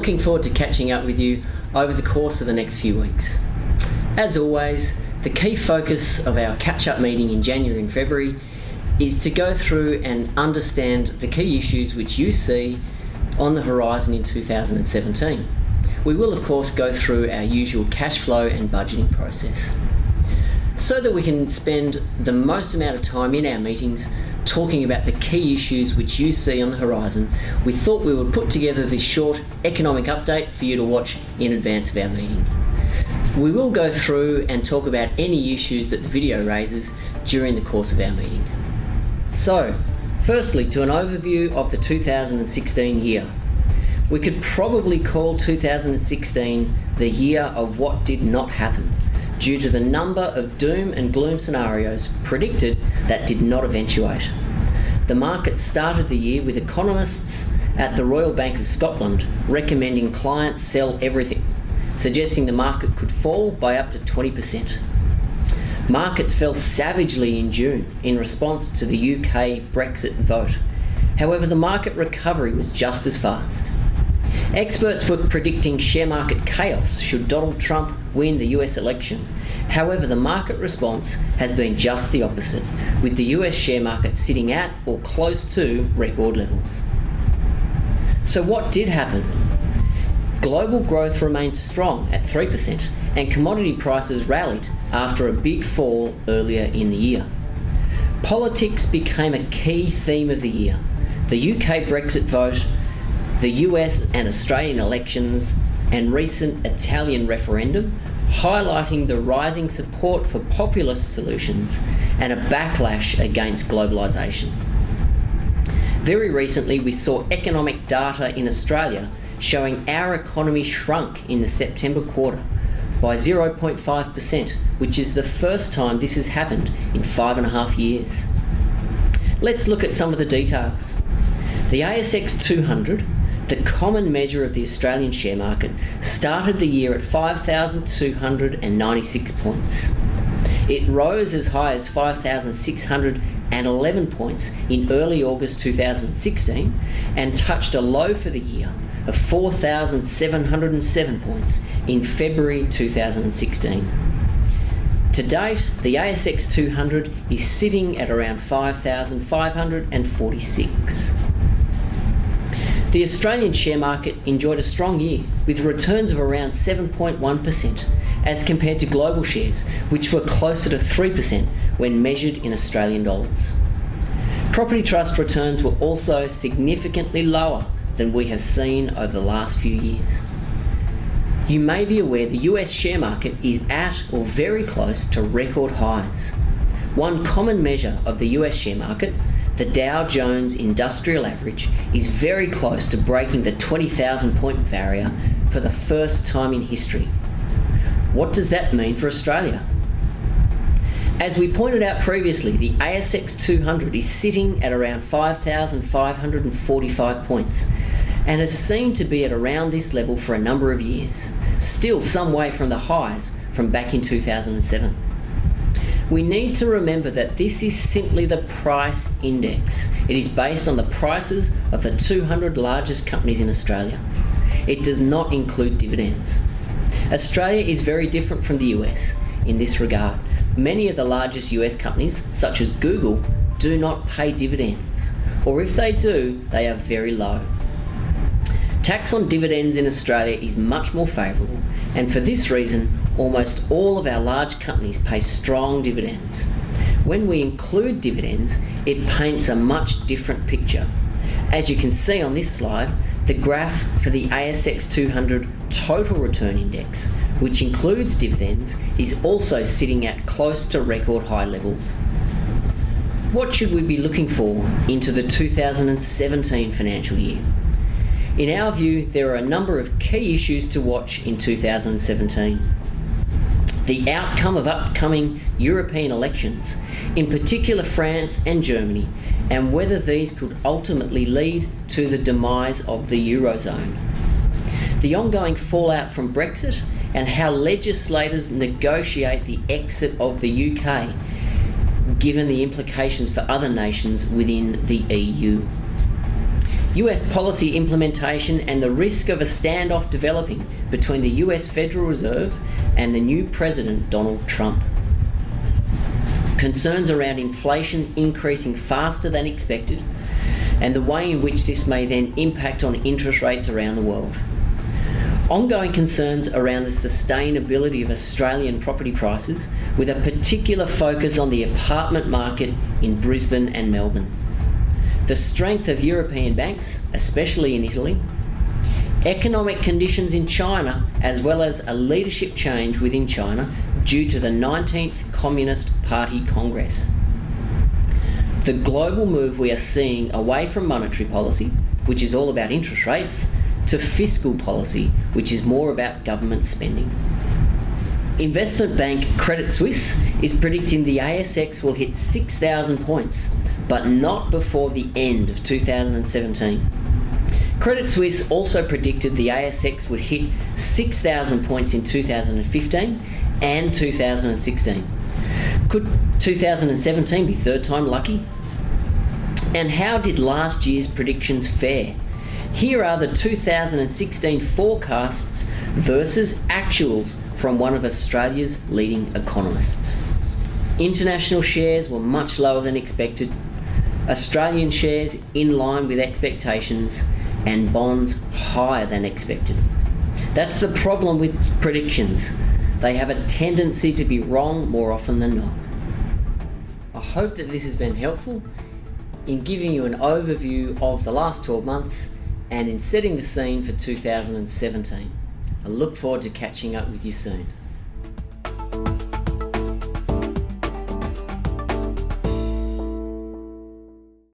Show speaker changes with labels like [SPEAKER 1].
[SPEAKER 1] looking forward to catching up with you over the course of the next few weeks. As always, the key focus of our catch-up meeting in January and February is to go through and understand the key issues which you see on the horizon in 2017. We will of course go through our usual cash flow and budgeting process. So that we can spend the most amount of time in our meetings talking about the key issues which you see on the horizon, we thought we would put together this short economic update for you to watch in advance of our meeting. We will go through and talk about any issues that the video raises during the course of our meeting. So, firstly, to an overview of the 2016 year. We could probably call 2016 the year of what did not happen, due to the number of doom and gloom scenarios predicted that did not eventuate. The market started the year with economists at the Royal Bank of Scotland recommending clients sell everything, suggesting the market could fall by up to 20%. Markets fell savagely in June in response to the UK Brexit vote. However, the market recovery was just as fast. Experts were predicting share market chaos should Donald Trump win the US election. However, the market response has been just the opposite, with the US share market sitting at or close to record levels. So what did happen? Global growth remained strong at 3%, and commodity prices rallied after a big fall earlier in the year. Politics became a key theme of the year. The UK Brexit vote, the US and Australian elections, and recent Italian referendum, highlighting the rising support for populist solutions and a backlash against globalisation. Very recently, we saw economic data in Australia showing our economy shrunk in the September quarter by 0.5%, which is the first time this has happened in 5.5 years. Let's look at some of the details. The ASX 200, the common measure of the Australian share market, started the year at 5,296 points. It rose as high as 5,611 points in early August 2016 and touched a low for the year of 4,707 points in February 2016. To date, the ASX 200 is sitting at around 5,546. The Australian share market enjoyed a strong year, with returns of around 7.1%, as compared to global shares, which were closer to 3% when measured in Australian dollars. Property trust returns were also significantly lower than we have seen over the last few years. You may be aware the US share market is at or very close to record highs. One common measure of the US share market, the Dow Jones Industrial Average, is very close to breaking the 20,000 point barrier for the first time in history. What does that mean for Australia? As we pointed out previously, the ASX 200 is sitting at around 5,545 points and has seemed to be at around this level for a number of years, still some way from the highs from back in 2007. We need to remember that this is simply the price index. It is based on the prices of the 200 largest companies in Australia. It does not include dividends. Australia is very different from the US in this regard. Many of the largest US companies, such as Google, do not pay dividends, or if they do, they are very low. Tax on dividends in Australia is much more favourable, and for this reason, almost all of our large companies pay strong dividends. When we include dividends, it paints a much different picture. As you can see on this slide, the graph for the ASX 200 Total Return Index, which includes dividends, is also sitting at close to record high levels. What should we be looking for into the 2017 financial year? In our view, there are a number of key issues to watch in 2017. The outcome of upcoming European elections, in particular France and Germany, and whether these could ultimately lead to the demise of the Eurozone. The ongoing fallout from Brexit and how legislators negotiate the exit of the UK, given the implications for other nations within the EU. US policy implementation and the risk of a standoff developing between the US Federal Reserve and the new President Donald Trump. Concerns around inflation increasing faster than expected, and the way in which this may then impact on interest rates around the world. Ongoing concerns around the sustainability of Australian property prices, with a particular focus on the apartment market in Brisbane and Melbourne. The strength of European banks, especially in Italy. Economic conditions in China, as well as a leadership change within China due to the 19th Communist Party Congress. The global move we are seeing away from monetary policy, which is all about interest rates, to fiscal policy, which is more about government spending. Investment bank Credit Suisse is predicting the ASX will hit 6,000 points, but not before the end of 2017. Credit Suisse also predicted the ASX would hit 6,000 points in 2015 and 2016. Could 2017 be third time lucky? And how did last year's predictions fare? Here are the 2016 forecasts versus actuals from one of Australia's leading economists. International shares were much lower than expected, Australian shares in line with expectations, and bonds higher than expected. That's the problem with predictions. They have a tendency to be wrong more often than not. I hope that this has been helpful in giving you an overview of the last 12 months and in setting the scene for 2017. I look forward to catching up with you soon.